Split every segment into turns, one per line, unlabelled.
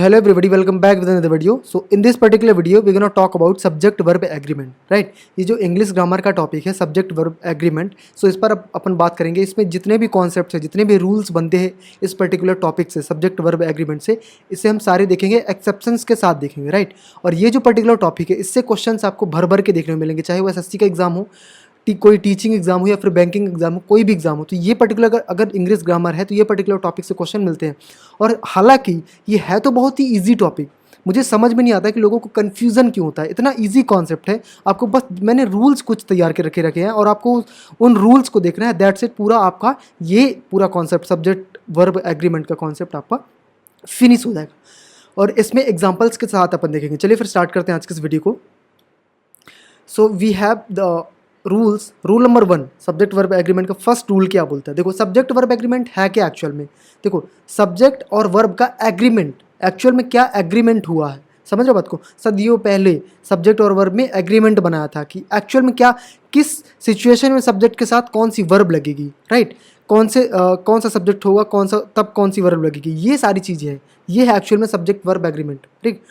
hello everybody, welcome back with another video. So in this particular video we're gonna talk about subject verb agreement, right? ये जो English grammar का topic है subject verb agreement, सो इस पर अपन बात करेंगे. इसमें जितने भी कॉन्सेप्ट्स हैं, जितने भी रूल्स बनते हैं इस पर्टिकुलर टॉपिक से, सब्जेक्ट वर्ब एग्रीमेंट से, इसे हम सारे देखेंगे, एक्सेप्शंस के साथ देखेंगे, राइट? और ये जो पर्टिकुलर टॉपिक है इससे क्वेश्चंस आपको भर भर के देखने को मिलेंगे, चाहे वो एसएससी का एग्जाम हो, कोई टीचिंग एग्जाम हो या फिर बैंकिंग एग्जाम हो, कोई भी एग्जाम हो. तो ये पर्टिकुलर अगर इंग्लिश ग्रामर है तो ये पर्टिकुलर टॉपिक से क्वेश्चन मिलते हैं. और हालांकि ये है तो बहुत ही इजी टॉपिक, मुझे समझ में नहीं आता कि लोगों को कन्फ्यूज़न क्यों होता है. इतना इजी कॉन्सेप्ट है, आपको बस मैंने रूल्स कुछ तैयार के रखे हैं और आपको उन रूल्स को देखना है. दैट्स इट, पूरा आपका ये पूरा कॉन्सेप्ट सब्जेक्ट वर्ब एग्रीमेंट का कॉन्सेप्ट आपका फिनिश हो जाएगा. और इसमें एग्जाम्पल्स के साथ अपन देखेंगे. चलिए फिर स्टार्ट करते हैं आज के इस वीडियो को. So we have the rules. Rule number 1, subject verb agreement का फर्स्ट रूल क्या बोलता है? देखो, सब्जेक्ट वर्ब एग्रीमेंट है क्या एक्चुअल में? देखो, सब्जेक्ट और वर्ब का एग्रीमेंट, एक्चुअल में क्या एग्रीमेंट हुआ है, समझ रहे बात को? सदियों पहले सब्जेक्ट और वर्ब में एग्रीमेंट बनाया था कि एक्चुअल में क्या, किस सिचुएशन में सब्जेक्ट के साथ कौन सी वर्ब लगेगी, राइट? कौन सा सब्जेक्ट होगा, तब कौन सी वर्ब लगेगी, ये सारी चीज़ें हैं. ये है एक्चुअल में सब्जेक्ट वर्ब एग्रीमेंट, ठीक?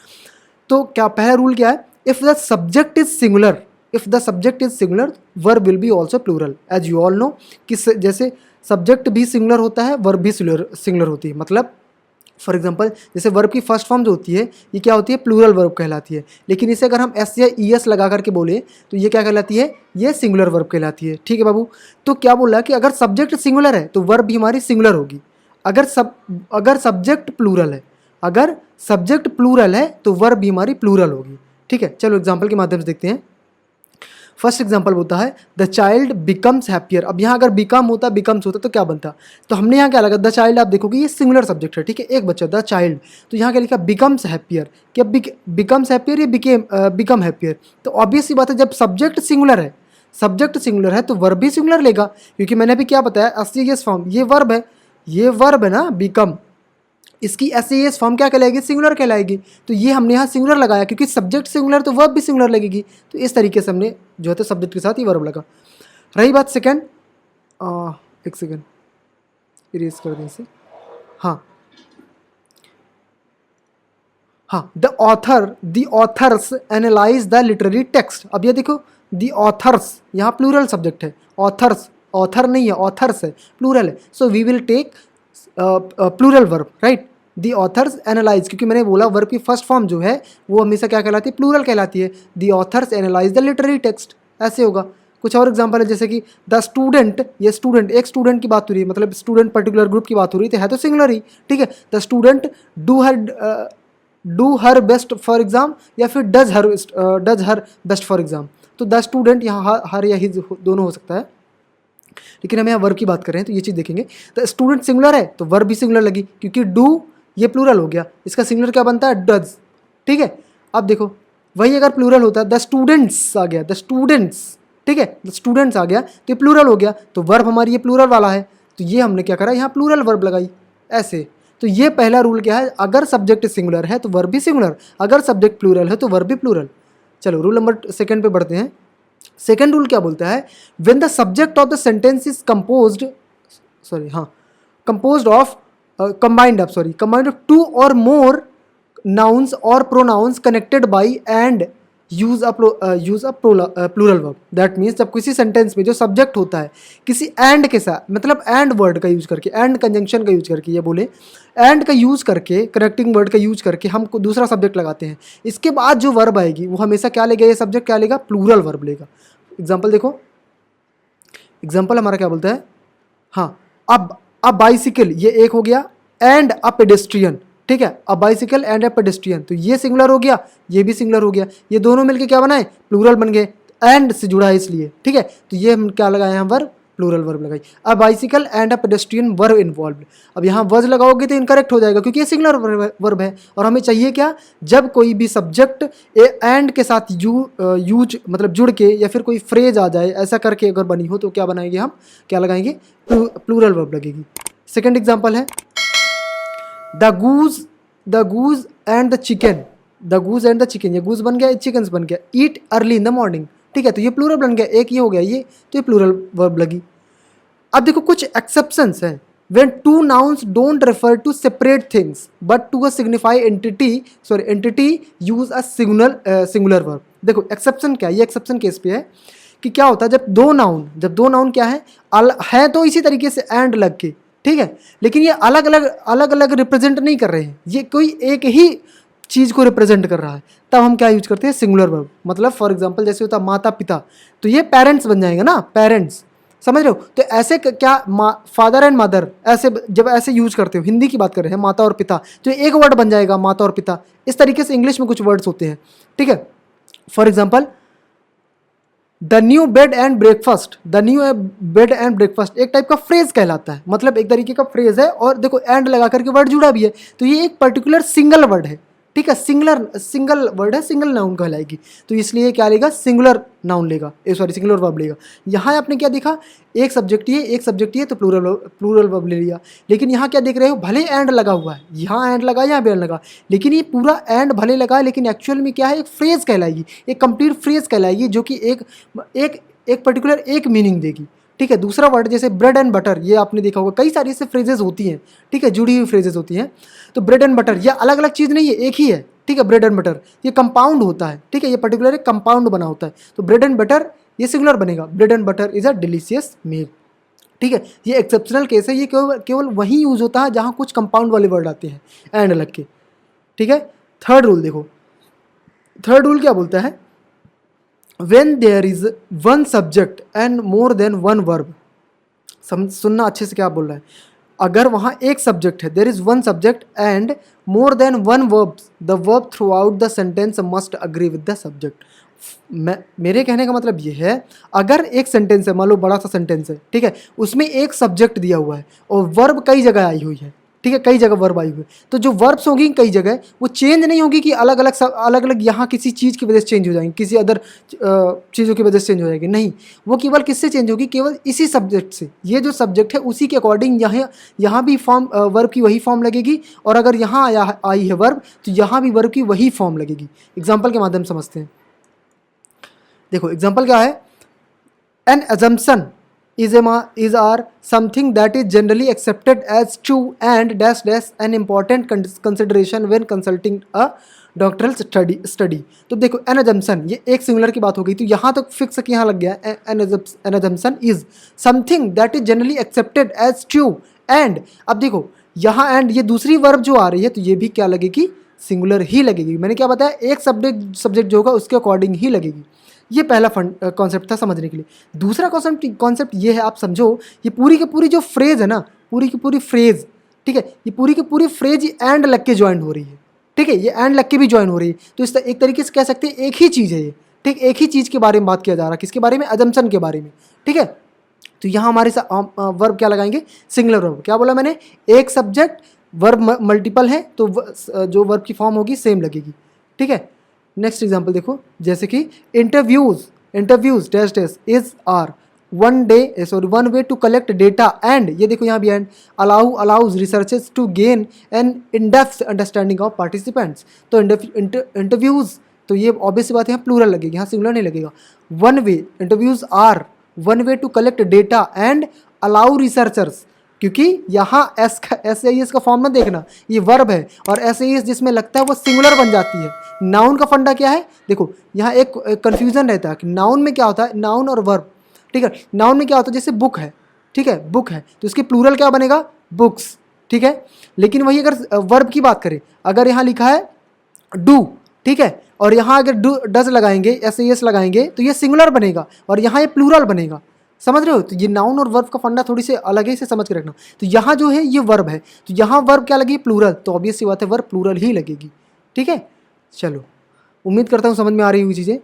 तो क्या पहला रूल क्या है? If the subject is singular, if the subject is singular verb will be also plural. As you all know कि जैसे सब्जेक्ट भी सिंगुलर होता है, वर्ब भी सिंगुलर होती है. मतलब फॉर एग्जांपल, जैसे वर्ब की फर्स्ट फॉर्म जो होती है ये क्या होती है? प्लूरल वर्ब कहलाती है. लेकिन इसे अगर हम एस या ई एस लगा करके बोले तो ये क्या कहलाती है? ये सिंगुलर वर्ब कहलाती है. ठीक है बाबू? तो क्या बोला कि अगर सब्जेक्ट सिंगुलर है तो वर्ब भी हमारी सिंगुलर होगी. अगर सब्जेक्ट प्लूरल है, अगर सब्जेक्ट प्लूरल है तो वर्ब भी हमारी प्लूरल होगी. ठीक है, चलो एग्जाम्पल के माध्यम से देखते हैं. फर्स्ट एग्जाम्पल होता है द चाइल्ड बिकम्स हैप्पियर. अब यहाँ अगर बिकम होता, बिकम्स होता तो क्या बनता? तो हमने यहाँ क्या लगा? The child. आप देखोगे ये सिंगुलर सब्जेक्ट है, ठीक है, एक बच्चा द चाइल्ड. तो यहाँ क्या लिखा? Becomes happier. क्या बिकम्स हैप्पियर या बिकम हैप्पियर? तो ऑब्वियस सी बात है, जब सब्जेक्ट सिंगुलर है, सब्जेक्ट सिंगुलर है तो वर्ब भी सिंगुलर लेगा, क्योंकि मैंने अभी क्या बताया, एस फॉर्म, ये वर्ब है, ये वर्ब है ना बिकम, इसकी एस फॉर्म क्या कहलाएगी? सिंगुलर कहलाएगी. तो ये हमने यहाँ सिंगुलर लगाया क्योंकि सब्जेक्ट सिंगुलर तो वर्ब भी सिंगुलर लगेगी. तो इस तरीके से हमने जो है तो सब्जेक्ट के साथ ही वर्ब लगा. रही बात सेकंड, एक सेकंड इरेज कर दें इसे. हाँ, the authors analyse the literary text. अब ये देखो, द ऑथर्स यहाँ प्लूरल सब्जेक्ट है, ऑथर्स, ऑथर नहीं है, ऑथर्स है, प्लूरल है. So we will take plural verb, right? The authors analyse, क्योंकि मैंने बोला वर्ब की फर्स्ट फॉर्म जो है वो हमेशा क्या कहलाती है? प्लूरल कहलाती है. The authors analyse the literary text, ऐसे होगा. कुछ और एग्जांपल है, जैसे कि द स्टूडेंट, ये स्टूडेंट, एक स्टूडेंट की बात हो रही है, मतलब स्टूडेंट पर्टिकुलर ग्रुप की बात हो रही है तो सिंगुलर ही, ठीक है. The student do her best for exam, या फिर does her best for exam. तो द स्टूडेंट यहाँ हर या हिज दोनों हो सकता है, लेकिन हम यहाँ वर्ब की बात कर रहे हैं तो ये चीज़ देखेंगे. तो स्टूडेंट सिंगुलर है तो वर्ब भी सिंगुलर लगी, क्योंकि डू ये प्लूरल हो गया, इसका सिंगुलर क्या बनता है? डज. ठीक है, अब देखो वही अगर प्लूरल होता है, द स्टूडेंट्स आ गया, द स्टूडेंट्स, ठीक है, द स्टूडेंट्स आ गया तो ये प्लूरल हो गया, तो वर्ब हमारी ये प्लूरल वाला है, तो ये हमने क्या करा? यहाँ प्लूरल वर्ब लगाई, ऐसे. तो ये पहला रूल क्या है? अगर सब्जेक्ट सिंगुलर है तो वर्ब भी सिंगुलर, अगर सब्जेक्ट प्लूरल है तो वर्ब भी प्लूरल. चलो रूल नंबर सेकंड पे बढ़ते हैं. सेकेंड रूल क्या बोलता है? When the subject of the sentence is composed of two or more nouns or pronouns connected by and use a plural verb. That means जब किसी सेंटेंस में जो सब्जेक्ट होता है किसी एंड के साथ, मतलब एंड वर्ड का यूज करके, एंड कंजंक्शन का यूज करके, ये बोले एंड का यूज करके, कनेक्टिंग वर्ड का यूज करके हम दूसरा सब्जेक्ट लगाते हैं, इसके बाद जो वर्ब आएगी वो हमेशा क्या लेगा? ये सब्जेक्ट क्या लेगा? प्लूरल वर्ब लेगा. एग्जाम्पल देखो, एग्जाम्पल हमारा क्या बोलता है? हाँ, अब बाइसिकल, ये एक हो गया, एंड अ पेडेस्ट्रियन, ठीक है, a bicycle and a pedestrian, तो ये सिंगुलर हो गया, ये भी सिंगुलर हो गया, ये दोनों मिलके क्या बनाए? प्लूरल बन गए, एंड से जुड़ा है इसलिए, ठीक है. तो ये हम क्या लगाए यहाँ वर्ब? प्लूरल वर्ब लगाई. A bicycle and a pedestrian verb involved. अब यहाँ वर्ज लगाओगे तो इनकरेक्ट हो जाएगा, क्योंकि ये सिंगुलर वर्ब है और हमें चाहिए क्या? जब कोई भी सब्जेक्ट एंड के साथ यूज मतलब जुड़ के या फिर कोई फ्रेज आ जाए, ऐसा करके अगर बनी हो तो क्या बनाएंगे? हम क्या लगाएंगे? प्लूरल वर्ब लगेगी. सेकेंड एग्जाम्पल है the goose and the chicken. The goose and the chicken, ये गूज बन गया, चिकन बन गया. ईट अर्ली इन द मॉर्निंग, ठीक है, तो ये प्लूरल बन गया, एक ये हो गया, ये तो ये प्लूरल वर्ब लगी. अब देखो कुछ एक्सेप्शंस हैं, when two nouns don't refer to separate things but to a signify entity use a singular verb. देखो एक्सेप्शन क्या है, ये एक्सेप्शन केस पे है कि क्या होता है जब दो नाउन क्या है तो इसी तरीके से एंड लग के, ठीक है, लेकिन ये अलग अलग रिप्रेजेंट नहीं कर रहे हैं, ये कोई एक ही चीज़ को रिप्रेजेंट कर रहा है, तब हम क्या यूज करते हैं, सिंगुलर वर्ब. मतलब फॉर एग्जांपल जैसे होता माता पिता, तो ये पेरेंट्स बन जाएंगे ना, पेरेंट्स, समझ रहे हो. तो ऐसे क्या फादर एंड मदर, ऐसे जब ऐसे यूज करते हो, हिंदी की बात कर रहे हैं, माता और पिता, तो एक वर्ड बन जाएगा माता और पिता. इस तरीके से इंग्लिश में कुछ वर्ड्स होते हैं, ठीक है. For example the new bad and breakfast, the new bad and breakfast एक टाइप का फ्रेज कहलाता है, मतलब एक तरीके का फ्रेज है, और देखो एंड लगा करके वर्ड जुड़ा भी है, तो ये एक पर्टिकुलर सिंगल वर्ड है, ठीक है, सिंगल वर्ड है, सिंगल नाउन कहलाएगी, तो इसलिए क्या लेगा, सिंगुलर नाउन लेगा, सिंगुलर वर्ब लेगा. यहाँ आपने क्या देखा, एक सब्जेक्ट ही है तो प्लूरल वर्ब ले लिया. लेकिन यहाँ क्या देख रहे हो, भले एंड लगा हुआ है, यहाँ एंड लगा, यहाँ भी एंड लगा, लेकिन ये पूरा एंड भले लगा है, लेकिन एक्चुअल में क्या है, एक फ्रेज कहलाएगी, एक कंप्लीट फ्रेज कहलाएगी, जो कि एक पर्टिकुलर एक मीनिंग देगी, ठीक है. दूसरा वर्ड जैसे ब्रेड एंड बटर, ये आपने देखा होगा, कई सारी ऐसे फ्रेजेस होती हैं, ठीक है, जुड़ी हुई फ्रेजेस होती हैं. तो ब्रेड एंड बटर ये अलग अलग चीज़ नहीं है, एक ही है, ठीक है. ब्रेड एंड बटर ये कंपाउंड होता है, ठीक है, ये पर्टिकुलर एक कंपाउंड बना होता है, तो ब्रेड एंड बटर ये सिंगुलर बनेगा, bread and butter is a delicious meal, ठीक है. ये एक्सेप्शनल केस है, ये केवल वहीं यूज होता है जहाँ कुछ कंपाउंड वाले वर्ड आते हैं एंड लग के, ठीक है. थर्ड रूल देखो, थर्ड रूल क्या बोलता है, when there is one subject and more than one verb, सुनना अच्छे से क्या बोल रहा है, अगर वहाँ एक सब्जेक्ट है, there is one subject and more than one verbs, the verb throughout the sentence must agree with the subject. मेरे कहने का मतलब ये है, अगर एक सेंटेंस है, मान लो बड़ा सा सेंटेंस है, ठीक है, उसमें एक सब्जेक्ट दिया हुआ है और वर्ब कई जगह आई हुई है, ठीक है, कई जगह वर्ब आई हुई है, तो जो वर्ब्स होंगी कई जगह वो चेंज नहीं होगी कि अलग अलग यहाँ किसी चीज़ की वजह से चेंज हो जाएंगी, किसी अदर चीज़ों की वजह से चेंज हो जाएगी, नहीं, वो केवल किससे चेंज होगी, केवल इसी सब्जेक्ट से. ये जो सब्जेक्ट है उसी के अकॉर्डिंग यहाँ भी फॉर्म वर्ब की वही फॉर्म लगेगी, और अगर यहाँ आई है वर्ब तो यहाँ भी वर्ब की वही फॉर्म लगेगी. एग्जाम्पल के माध्यम से समझते हैं. देखो एग्जाम्पल क्या है, N assumption is are something that is generally accepted as true and dash dash an important consideration when consulting a doctoral study. तो देखो एन assumption ये एक सिंगुलर की बात हो गई, तो यहाँ तक फिक्स यहाँ लग गया, N assumption is something that is generally accepted as true and, अब देखो यहाँ एंड ये दूसरी वर्ब जो आ रही है, तो ये भी क्या लगेगी, सिंगुलर ही लगेगी. मैंने क्या बताया, एक सब्जेक्ट जो होगा उसके अकॉर्डिंग ही लगेगी. ये पहला कॉन्सेप्ट था समझने के लिए. दूसरा कॉन्सेप्ट ये है, आप समझो, ये पूरी की पूरी जो फ्रेज है ना, पूरी की पूरी फ्रेज, ठीक है, ये पूरी की पूरी फ्रेज एंड लग के ज्वाइन हो रही है, ठीक है, ये एंड लग के भी ज्वाइन हो रही है, तो इस एक तरीके से कह सकते हैं एक ही चीज़ है ये, ठीक, एक ही चीज़ के बारे में बात किया जा रहा है, किसके बारे में, अजम्पशन के बारे में, ठीक है. तो यहाँ हमारे वर्ब क्या लगाएंगे, सिंगुलर वर्ब. क्या बोला मैंने, एक सब्जेक्ट, वर्ब मल्टीपल है, तो जो वर्ब की फॉर्म होगी सेम लगेगी, ठीक है. नेक्स्ट एग्जाम्पल देखो, जैसे कि interviews dash dash is are one way to collect data and, ये देखो यहाँ भी and, allows researchers to gain an in depth understanding of participants. तो इंटरव्यूज, तो ये ऑब्वियस बात है, यहाँ प्लूरल लगेगी, यहाँ सिंगुलर नहीं लगेगा. One way, interviews are one way to collect data and allow researchers, क्योंकि यहाँ एस का फॉर्म में देखना, ये वर्ब है, और एस जिसमें लगता है वो सिंगुलर बन जाती है. नाउन का फंडा क्या है, देखो यहाँ एक कन्फ्यूजन रहता है कि नाउन में क्या होता है, नाउन और वर्ब, ठीक है. नाउन में क्या होता है, जैसे बुक है, ठीक है, बुक है, तो इसकी प्लूरल क्या बनेगा, बुक्स, ठीक है. लेकिन वही अगर वर्ब की बात करें, अगर यहाँ लिखा है डू, ठीक है, और यहाँ अगर डज लगाएंगे, एस लगाएंगे, तो ये सिंगुलर बनेगा, और यहाँ ये प्लूरल बनेगा. समझ रहे हो, तो ये नाउन और वर्ब का फंडा थोड़ी से अलग ही से समझ के रखना. तो यहाँ जो है ये वर्ब है, तो यहाँ वर्ब क्या लगेगी, प्लूरल, तो ऑब्वियस सी बात है वर्ब प्लूरल ही लगेगी, ठीक है. चलो, उम्मीद करता हूँ समझ में आ रही हुई चीज़ें.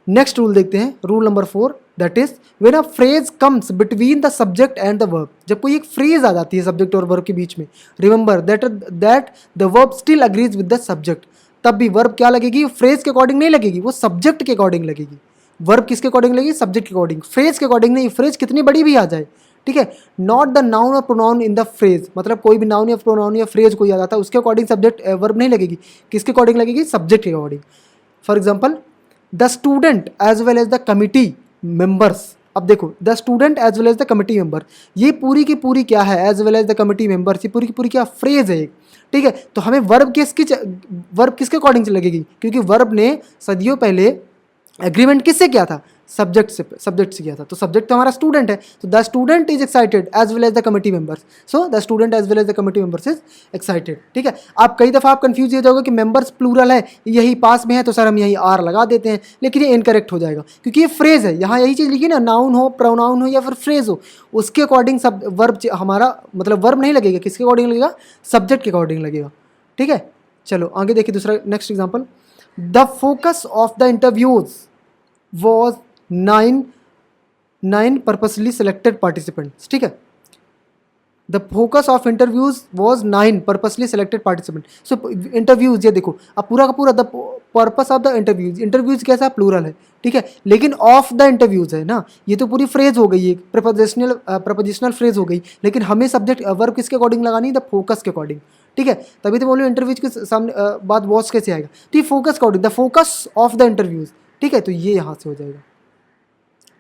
नेक्स्ट रूल देखते हैं, rule number 4, that is when a phrase comes between the subject and the verb. जब कोई एक फ्रेज आ जाती है सब्जेक्ट और वर्ब के बीच में, remember that the verb still agrees with the subject, तब भी वर्ब क्या लगेगी, फ्रेज के अकॉर्डिंग नहीं लगेगी, वो सब्जेक्ट के अकॉर्डिंग लगेगी. वर्ब किसके अकॉर्डिंग लगेगी, सब्जेक्ट के अकॉर्डिंग, फ्रेज के अकॉर्डिंग नहीं. फ्रेज कितनी बड़ी भी आ जाए, ठीक है, नॉट द नाउन और प्रोनाउन इन द फ्रेज, मतलब कोई भी नाउन या प्रोनाउन या फ्रेज कोई आ जाता है, उसके अकॉर्डिंग सब्जेक्ट वर्ब नहीं लगेगी, किसके अकॉर्डिंग लगेगी, सब्जेक्ट के according. For example, the student as well as the committee members अब देखो the student as well as the committee member, ये पूरी की पूरी क्या है, as well as the committee members, ये पूरी की पूरी क्या फ्रेज है एक, ठीक है। तो हमें वर्ब किसके अकॉर्डिंग से लगेगी, क्योंकि वर्ब ने सदियों पहले एग्रीमेंट किससे किया था, सब्जेक्ट से किया था। तो सब्जेक्ट तो हमारा स्टूडेंट है, तो the student is excited as well as the committee members, so the student as well as the committee members is excited, ठीक है। आप कई दफ़ा आप कंफ्यूज हो जाओगे कि मेंबर्स प्लूरल है, यही पास में है तो सर हम यही आर लगा देते हैं, लेकिन ये इनकरेक्ट हो जाएगा क्योंकि ये फ्रेज है। यहाँ यही चीज़ लिखी ना, नाउन हो, प्रोनाउन हो या फिर फ्रेज हो, उसके अकॉर्डिंग सब वर्ब हमारा मतलब वर्ब नहीं लगेगा, किसके अकॉर्डिंग लगेगा, सब्जेक्ट के अकॉर्डिंग लगेगा, ठीक है। चलो आगे देखिए दूसरा next example, the focus of the interviews was nine purposely selected participants, ठीक है। The focus of interviews was 9 purposely selected participant. So interviews, ये देखो अब पूरा का पूरा the purpose of the interviews कैसा प्लूरल है, ठीक है, लेकिन ऑफ द इंटरव्यूज है ना, ये तो पूरी फ्रेज हो गई, एक प्रपोजिशनल फ्रेज हो गई, लेकिन हमें सब्जेक्ट वर्ब किसके अकॉर्डिंग लगानी, द फोकस के अकॉर्डिंग, ठीक है। तभी तो बोलो इंटरव्यूज के सामने बाद वॉच कैसे आएगा, तो ये focus according, the focus of the interviews, ठीक है। तो ये यहाँ से हो जाएगा,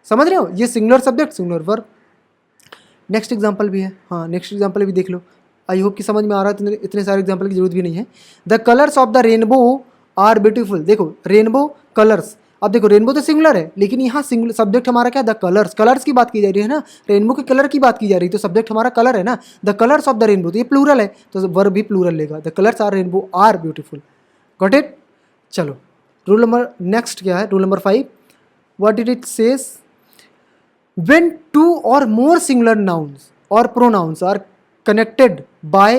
समझ रहे हो, ये singular subject singular verb. Next example भी है, हाँ नेक्स्ट एग्जाम्पल भी देख लो, आई होप कि समझ में आ रहा है, इतने सारे एग्जाम्पल की जरूरत भी नहीं है। The colours of the rainbow are beautiful, देखो रेनबो कलर्स, अब देखो रेनबो तो सिंगुलर है, लेकिन यहाँ सिंगुलर सब्जेक्ट हमारा क्या, द कलर्स, कलर्स की बात की जा रही है ना, रेनबो के कलर की बात की जा रही है, तो सब्जेक्ट हमारा कलर है ना, the colours of the rainbow, तो ये प्लूरल है, तो वर्ब भी प्लूरल लेगा, the colours are rainbow are beautiful, got it. चलो रूल नंबर नेक्स्ट क्या है, rule number 5, what did it says, when two or more singular nouns or pronouns are connected by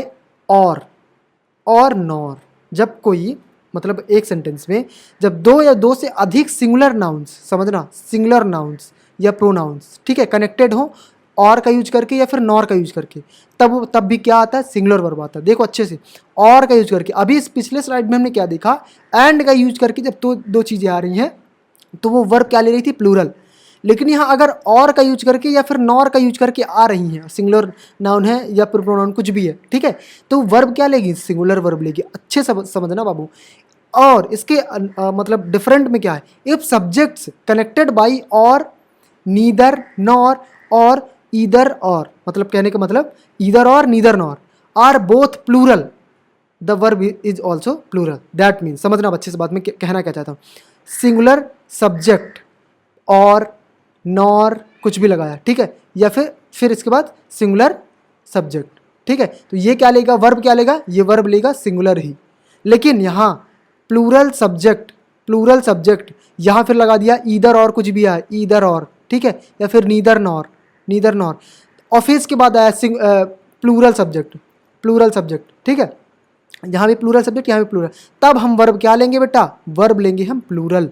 or nor, जब कोई मतलब एक sentence में जब दो या दो से अधिक सिंगुलर नाउन्स, समझना सिंगुलर नाउन्स या प्रोनाउंस, ठीक है, कनेक्टेड हो और का यूज करके या फिर नॉर का यूज करके, तब भी क्या आता है, सिंगुलर वर्ब आता है। देखो अच्छे से, और का यूज करके, अभी इस पिछले स्लाइड में हमने क्या देखा, एंड का यूज करके जब तो दो चीज़ें आ रही हैं तो वो वर्ब क्या ले रही थी, प्लूरल, लेकिन यहाँ अगर और का यूज करके या फिर नॉर का यूज करके आ रही हैं, सिंगुलर नाउन है या फिर प्रोनाउन कुछ भी है, ठीक है, तो वर्ब क्या लेगी, सिंगुलर वर्ब लेगी, अच्छे से समझना बाबू। और इसके मतलब डिफरेंट में क्या है, if subjects connected by or, neither nor or either or, मतलब कहने का मतलब either or neither nor are both plural, the verb is also plural, that means, समझना अच्छे से बात में कहना क्या चाहता हूँ, सिंगुलर सब्जेक्ट और नॉर कुछ भी लगाया, ठीक है, या फिर इसके बाद सिंगुलर सब्जेक्ट, ठीक है, तो ये क्या लेगा, वर्ब क्या लेगा, ये वर्ब लेगा सिंगुलर ही, लेकिन यहाँ प्लूरल सब्जेक्ट यहाँ फिर लगा दिया ईदर और कुछ भी आया, ईदर और, ठीक है, या फिर नीदर नॉर, ऑफिस के बाद आया प्लूरल सब्जेक्ट, ठीक है, यहाँ भी प्लूरल सब्जेक्ट, यहाँ भी प्लूरल, तब हम वर्ब क्या लेंगे बेटा, वर्ब लेंगे हम प्लूरल,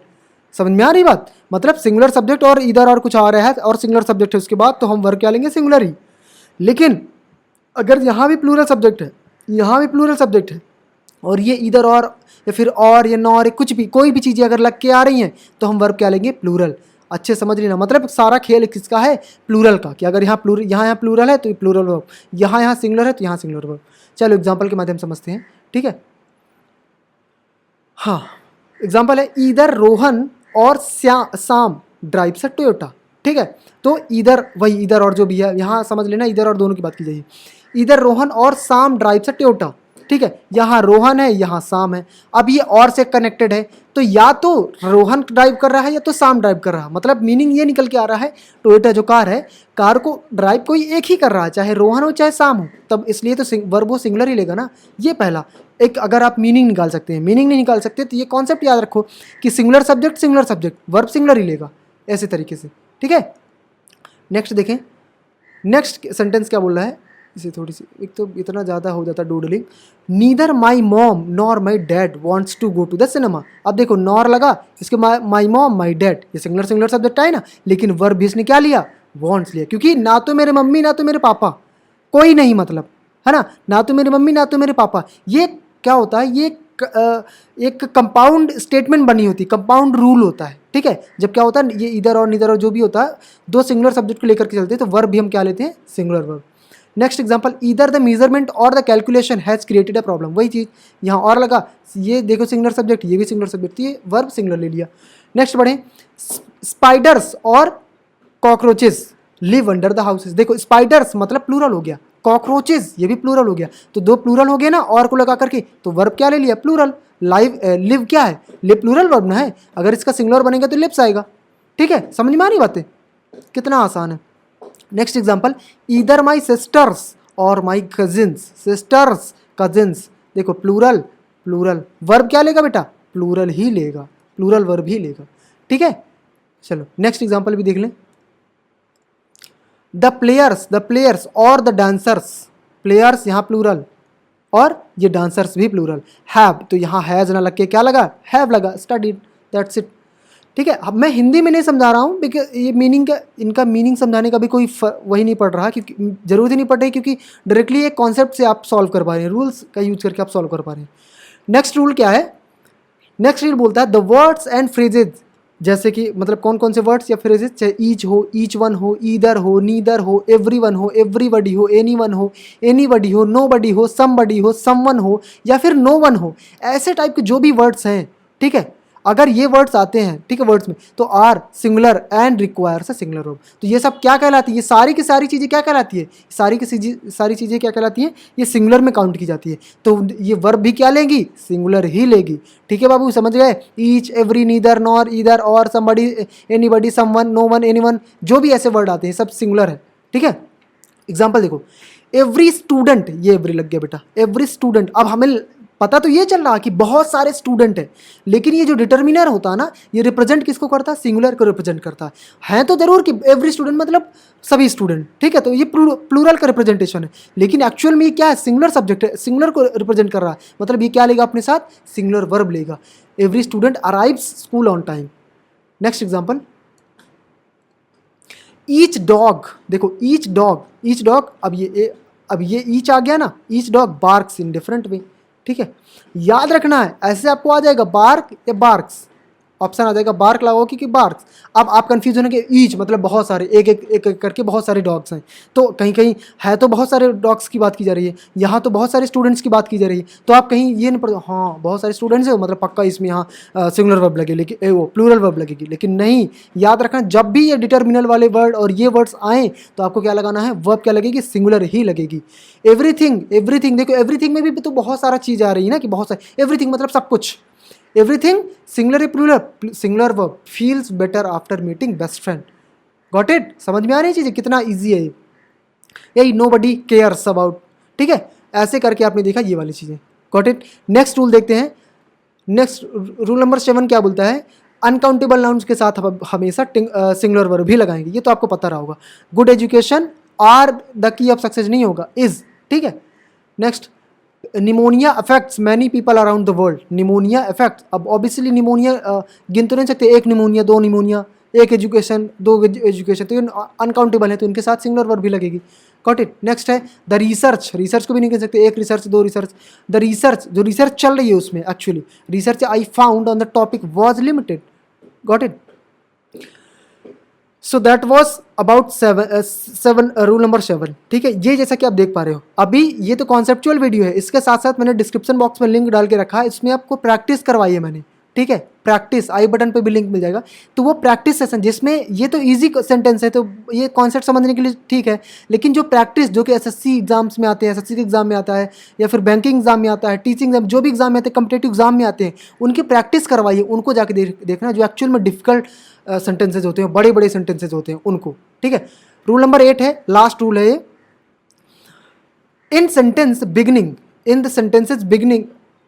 समझ में आ रही बात, मतलब सिंगुलर सब्जेक्ट और इधर और कुछ आ रहा है और सिंगुलर सब्जेक्ट है उसके बाद, तो हम वर्ब क्या लेंगे, सिंगुलर ही। लेकिन अगर यहाँ भी प्लूरल सब्जेक्ट है, यहाँ भी प्लूरल सब्जेक्ट है, और ये इधर और या फिर और या नॉर कुछ भी कोई भी चीज़ें अगर लग के आ रही हैं, तो हम वर्ब क्या लेंगे, प्लूरल। अच्छे समझ लेना, मतलब सारा खेल किसका है, प्लूरल का, कि अगर यहाँ प्लूरल है तो प्लूरल वर्ब, यहाँ सिंगुलर है तो यहाँ सिंगुलर वर्ब। चलो एग्जाम्पल के माध्यम समझते हैं, ठीक है। हाँ एग्जाम्पल है, इधर रोहन और शाम ड्राइव से टोयोटा, ठीक है, तो इधर वही इधर और जो भी है, यहाँ समझ लेना इधर और दोनों की बात की जाएगी, इधर रोहन और शाम ड्राइव से टोयोटा, ठीक है, यहाँ रोहन है यहाँ शाम है, अब ये और से कनेक्टेड है, तो या तो रोहन ड्राइव कर रहा है या तो शाम ड्राइव कर रहा है, मतलब मीनिंग ये निकल के आ रहा है, टोयोटा जो कार है, कार को ड्राइव कोई एक ही कर रहा है, चाहे रोहन हो चाहे शाम हो, तब इसलिए तो वर्ब वो सिंगुलर ही लेगा ना, ये पहला एक। अगर आप मीनिंग निकाल सकते हैं, मीनिंग नहीं निकाल सकते तो ये कॉन्सेप्ट याद रखो कि सिंगुलर सब्जेक्ट वर्ब सिंगुलर ही लेगा, ऐसे तरीके से, ठीक है। नेक्स्ट देखें, नेक्स्ट सेंटेंस क्या बोल रहा है, इसे थोड़ी सी, एक तो इतना ज़्यादा हो जाता doodling, neither my mom nor my dad wants to go to the cinema. अब देखो नॉर लगा, इसके माई मॉम माई डैड, ये सिंगुलर सब्जेक्ट है ना, लेकिन वर्ब भी इसने क्या लिया, वॉन्ट्स लिया, क्योंकि ना तो मेरे मम्मी ना तो मेरे पापा, कोई नहीं, मतलब है ना तो मेरी मम्मी ना तो मेरे पापा, ये क्या होता है, ये एक कंपाउंड स्टेटमेंट बनी होती है, कंपाउंड रूल होता है, ठीक है। जब क्या होता है, ये इधर और निधर और जो भी होता है, दो सिंगुलर सब्जेक्ट को लेकर के चलते हैं, तो वर्ब भी हम क्या लेते हैं, singular verb. Next example, either the measurement और the calculation has created a problem, वही चीज़ यहाँ और लगा, ये देखो सिंगुलर सब्जेक्ट, ये भी सिंगुलर सब्जेक्ट, ये वर्ब सिंगुलर ले लिया। नेक्स्ट बढ़ें, स्पाइडर्स और cockroaches live under the houses. देखो स्पाइडर्स मतलब प्लूरल हो गया, कॉकरोचेस ये भी प्लूरल हो गया, तो दो प्लूरल हो गए ना और को लगा करके, तो वर्ब क्या ले लिया, प्लूरल। लाइव लिव क्या है, लिव प्लूरल वर्ब ना है, अगर इसका सिंगुलर बनेगा तो लिव्स आएगा। ठीक है, समझ में आ रही बातें, कितना आसान है। नेक्स्ट एग्जांपल, ईदर माई सिस्टर्स और माई कजिन्स। सिस्टर्स कजिन्स, देखो प्लूरल प्लूरल, वर्ब क्या लेगा बेटा, प्लूरल ही लेगा, प्लूरल वर्ब ही लेगा। ठीक है, चलो नेक्स्ट एग्जांपल भी देख लें। द प्लेयर्स और द डांसर्स, प्लेयर्स यहाँ प्लूरल और ये डांसर्स भी प्लूरल। हैव, तो यहाँ हैज ना लग के क्या लगा, हैव लगा, स्टडीड, दैट्स इट। ठीक है, अब मैं हिंदी में नहीं समझा रहा हूँ बिकॉज ये मीनिंग का, इनका मीनिंग समझाने का भी कोई वही नहीं पड़ रहा, क्योंकि जरूरत ही नहीं पड़ रही, क्योंकि डायरेक्टली एक कॉन्सेप्ट से आप सॉल्व कर पा रहे हैं, रूल्स का यूज करके आप सॉल्व कर पा रहे हैं। नेक्स्ट रूल क्या है, नेक्स्ट रूल बोलता है द वर्ड्स एंड फ्रेजेज, जैसे कि मतलब कौन कौन से वर्ड्स या फ्रेजेस, चाहे ईच हो, ईच वन हो, ईदर हो, नीदर हो, एवरीवन हो, एवरीबडी हो, एनीवन हो, एनीबडी हो, नोबडी हो, समबडी हो, समवन हो, या फिर नो वन हो, ऐसे टाइप के जो भी वर्ड्स हैं, ठीक है, अगर ये वर्ड्स आते हैं, ठीक है, वर्ड्स में, तो are singular and requires a singular verb. तो ये सब क्या कहलाती है, ये सारी की सारी चीज़ें क्या कहलाती है, सारी की सारी चीज़ें क्या कहलाती हैं, ये सिंगुलर में काउंट की जाती है। तो ये वर्ब भी क्या लेगी, सिंगुलर ही लेगी। ठीक है बाबू, समझ गए, each, every, neither, nor, either, और, somebody, anybody, someone, no one, anyone, जो भी ऐसे वर्ड आते हैं सब सिंगुलर है। ठीक है, एग्जाम्पल देखो, एवरी स्टूडेंट, ये एवरी लग गया बेटा, एवरी स्टूडेंट। अब हमें पता तो ये चल रहा कि बहुत सारे स्टूडेंट हैं, लेकिन ये जो डिटर्मिनर होता है ना, ये रिप्रेजेंट किसको करता है, सिंगुलर को रिप्रेजेंट करता है तो जरूर कि एवरी स्टूडेंट मतलब सभी स्टूडेंट। ठीक है, तो ये प्लूरल का रिप्रेजेंटेशन है, लेकिन एक्चुअल में ये क्या है, सिंगुलर सब्जेक्ट है, सिंगुलर को रिप्रेजेंट कर रहा है, मतलब ये क्या लेगा अपने साथ, सिंगुलर वर्ब लेगा। Every student arrives school on time. Next example, each dog, देखो ईच डॉग, अब ये ईच आ गया ना, each dog barks in different way. ठीक है, याद रखना है, ऐसे आपको आ जाएगा बार्क या बार्क्स, ऑप्शन आ जाएगा बार्क लगाओ कि बार्क्स। अब आप कंफ्यूज होने के, ईच मतलब बहुत सारे, एक करके बहुत सारे डॉग्स हैं, तो कहीं कहीं है तो बहुत सारे डॉग्स की बात की जा रही है, यहाँ तो बहुत सारे स्टूडेंट्स की बात की जा रही है, तो आप कहीं ये नहीं पढ़ो हाँ बहुत सारे स्टूडेंट्स है मतलब पक्का इसमें यहाँ सिंगुलर वर्ब लगे, लेकिन वो प्लूरल वर्ब लगेगी, लेकिन नहीं, याद रखना जब भी ये डिटर्मिनल वाले वर्ड और ये वर्ड्स आएँ तो आपको क्या लगाना है, वर्ब क्या लगेगी, सिंगुलर ही लगेगी। एवरीथिंग, देखो एवरीथिंग में भी तो बहुत सारा चीज़ आ रही है ना, कि बहुत सारे, एवरीथिंग मतलब सब कुछ, everything singular plural, singular verb, feels better after meeting best friend. Got it, समझ में आ रही चीज़ें, कितना इजी है ये, यही नोबडी केयर्स अबाउट। ठीक है, ऐसे करके आपने देखा ये वाली चीज़ें। गॉट इट, नेक्स्ट रूल देखते हैं। नेक्स्ट रूल नंबर 7 क्या बोलता है, अनकाउंटेबल नाउन्स के साथ हमेशा सिंगुलर वर्ब ही लगाएंगे, ये तो आपको पता रहा होगा। Good education are the key of success नहीं होगा, इज। ठीक है, next, pneumonia affects many people around the world. Pneumonia affect, अब ऑब्वियसली निमोनिया गिन तो नहीं सकते, एक निमोनिया, दो निमोनिया, एक एजुकेशन, दो एजुकेशन, तो ये अनकाउंटेबल है, तो इनके साथ सिंगुलर वर्ब भी लगेगी। गॉट इट, नेक्स्ट है द रिसर्च को भी नहीं कह सकते, एक रिसर्च, दो रिसर्च, द रिसर्च, जो रिसर्च चल रही है उसमें, actually research I found on the topic was limited. Got it, so that was about seven rule number 7। ठीक है, ये जैसा कि आप देख पा रहे हो, अभी ये तो कॉन्सेप्चुअल वीडियो है, इसके साथ साथ मैंने डिस्क्रिप्शन बॉक्स में लिंक डाल के रखा है, इसमें आपको प्रैक्टिस करवाई है मैंने। ठीक है, प्रैक्टिस, आई बटन पे भी लिंक मिल जाएगा, तो वो प्रैक्टिस सेशन, जिसमें ये तो इजी सेंटेंस है, तो ये कॉन्सेप्ट समझने के लिए ठीक है, लेकिन जो प्रैक्टिस, जो कि एसएससी एग्जाम्स में आते हैं, एसएससी के एग्जाम में आता है, या फिर बैंकिंग एग्जाम में आता है, टीचिंग एग्जाम, जो भी एग्जाम में आते हैं, कम्पिटेटिव एग्जाम में आते हैं, उनकी प्रैक्टिस करवाइए, उनको जाके देखना, जो एक्चुअल में डिफिकल्ट सेंटेंसेज होते हैं, बड़े बड़े सेंटेंसेज होते हैं उनको। ठीक है, रूल नंबर 8 है, लास्ट रूल है ये, in sentence beginning, in the sentences beginning,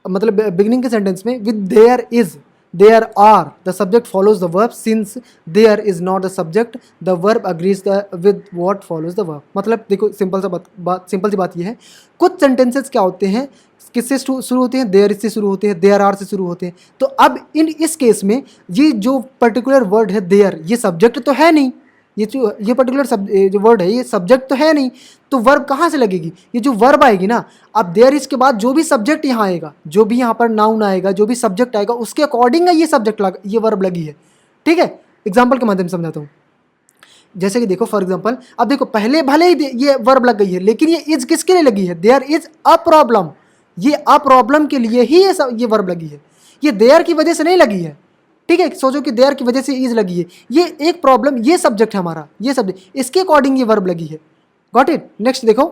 मतलब बिगनिंग के सेंटेंस में with there is, there are, the subject follows the verb, since there is not the subject the verb agrees with what follows the verb. मतलब देखो simple सी बात ये है, कुछ sentences क्या होते हैं, किससे शुरू होते हैं, देयर से शुरू होते हैं, देयर आर से शुरू होते हैं, तो अब इस केस में ये जो पर्टिकुलर वर्ड है देयर, ये सब्जेक्ट तो है नहीं, ये पर्टिकुलर जो वर्ड है ये सब्जेक्ट तो है नहीं, तो वर्ब कहाँ से लगेगी, ये जो वर्ब आएगी ना, अब देयर इसके बाद जो भी सब्जेक्ट यहाँ आएगा, जो भी यहाँ पर नाउन आएगा, जो भी सब्जेक्ट आएगा, उसके अकॉर्डिंग ये सब्जेक्ट ये वर्ब लगी है। ठीक है, एग्जाम्पल के माध्यम से समझाता हूँ, जैसे कि देखो फॉर एग्जाम्पल, अब देखो पहले भले ही ये वर्ब लग गई है, लेकिन ये इज किसके लिए लगी है, देयर इज अ प्रॉब्लम, ये अ प्रॉब्लम के लिए ही ये वर्ब लगी है, ये देयर की वजह से नहीं लगी है। ठीक है, सोचो कि देयर की वजह से इज लगी है, ये एक प्रॉब्लम, ये सब्जेक्ट है हमारा, ये सब्जेक्ट, इसके अकॉर्डिंग ये वर्ब लगी है। Got it. नेक्स्ट देखो,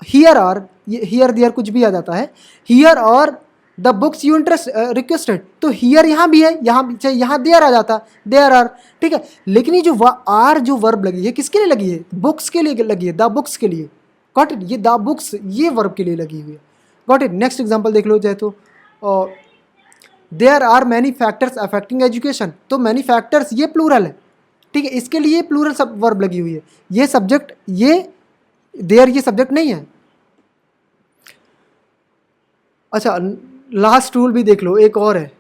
हियर आर, ये हियर देयर कुछ भी आ जाता है, हियर और the books you interest requested, तो हियर यहाँ भी है, यहाँ भी चाहे यहाँ देयर आ जाता, देयर आर, ठीक है। लेकिन ये जो आर जो वर्ब लगी है किसके लिए लगी है? बुक्स के लिए लगी है, द बुक्स के लिए। गॉट इट, ये द बुक्स ये वर्ब के लिए लगी हुई है। Got it. नेक्स्ट एग्जाम्पल देख लो चाहे तो, there are many factors affecting education, तो मैनी फैक्टर्स ये प्लूरल है, ठीक है, इसके लिए प्लूरल सब वर्ब लगी हुई है। ये सब्जेक्ट, ये देयर ये सब्जेक्ट नहीं है। अच्छा, लास्ट रूल भी देख लो, एक और है।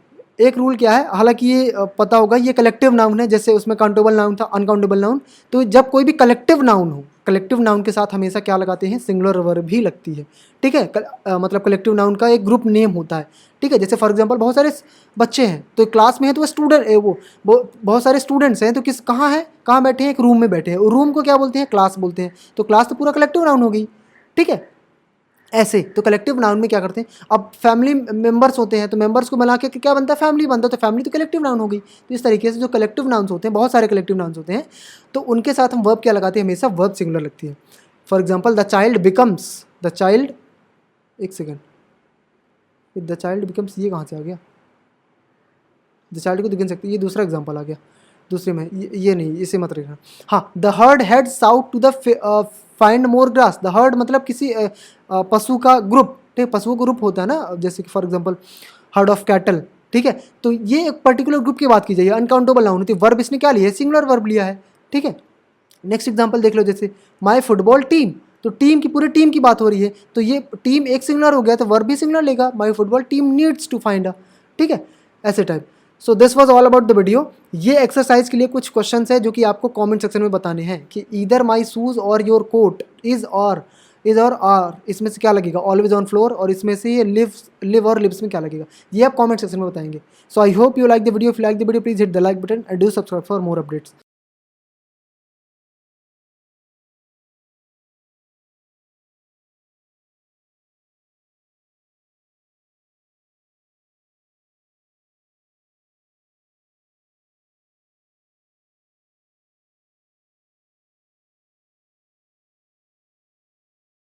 एक रूल क्या है, हालांकि ये पता होगा, ये कलेक्टिव नाउन है, जैसे उसमें काउंटेबल नाउन था, अनकाउंटेबल नाउन। तो जब कोई भी कलेक्टिव नाउन हो, कलेक्टिव नाउन के साथ हमेशा क्या लगाते हैं? सिंगुलर वर्ब ही लगती है, ठीक है। मतलब कलेक्टिव नाउन का एक ग्रुप नेम होता है, ठीक है। जैसे फॉर एग्जांपल बहुत सारे बच्चे हैं, तो क्लास में है तो वो स्टूडेंट, वो बहुत सारे स्टूडेंट्स हैं, तो किस कहाँ हैं, कहाँ बैठे हैं? एक रूम में बैठे हैं, रूम को क्या बोलते हैं? क्लास बोलते हैं। तो क्लास तो पूरा कलेक्टिव नाउन हो गई, ठीक है। ऐसे तो कलेक्टिव नाउन में क्या करते हैं, अब फैमिली मेंबर्स होते हैं, तो मेंबर्स को मिला के क्या बनता है? फैमिली बनता है, तो फैमिली तो कलेक्टिव नाउन हो गई। तो इस तरीके से जो कलेक्टिव नाउन्स होते हैं, बहुत सारे कलेक्टिव नाउन्स होते हैं, तो उनके साथ हम वर्ब क्या लगाते हैं? हमेशा वर्ब सिंगुलर लगती है। For example, the child becomes, the child, एक सेकेंड, द चाइल्ड बिकम्स ये कहाँ से आ गया? द चाइल्ड को तो गिन सकते, ये दूसरा एग्जाम्पल आ गया दूसरे में, ये नहीं, इसे मत रखना। हाँ, the herd heads out to the find more grass, the herd मतलब किसी पशु का ग्रुप, ठीक है, पशुओं का ग्रुप होता है ना, जैसे कि for example heard of cattle, ठीक है। तो ये एक पर्टिकुलर ग्रुप की बात की जाइए, अनकाउंटेबल नाउन होती है, वर्ब इसने क्या लिया है? सिंगुलर वर्ब लिया है, ठीक है। नेक्स्ट एग्जांपल देख लो, जैसे माय फुटबॉल टीम, तो टीम की, पूरी टीम की बात हो रही है, तो ये टीम एक सिंगुलर हो गया, तो वर्ब भी सिंगुलर लेगा, my football team needs to find a, ठीक है, ऐसे type. So this was all about the video. ये एक्सरसाइज के लिए कुछ क्वेश्चंस है जो कि आपको कमेंट सेक्शन में बताने हैं कि ईदर माई शूज और योर कोट इज और आर, इसमें से क्या लगेगा? ऑलवेज ऑन फ्लोर, और इसमें से ये लिव और लिव्स में क्या लगेगा? ये आप कमेंट सेक्शन में बताएंगे। So I hope you like the video. If you like the video please hit the like button and do subscribe for more updates.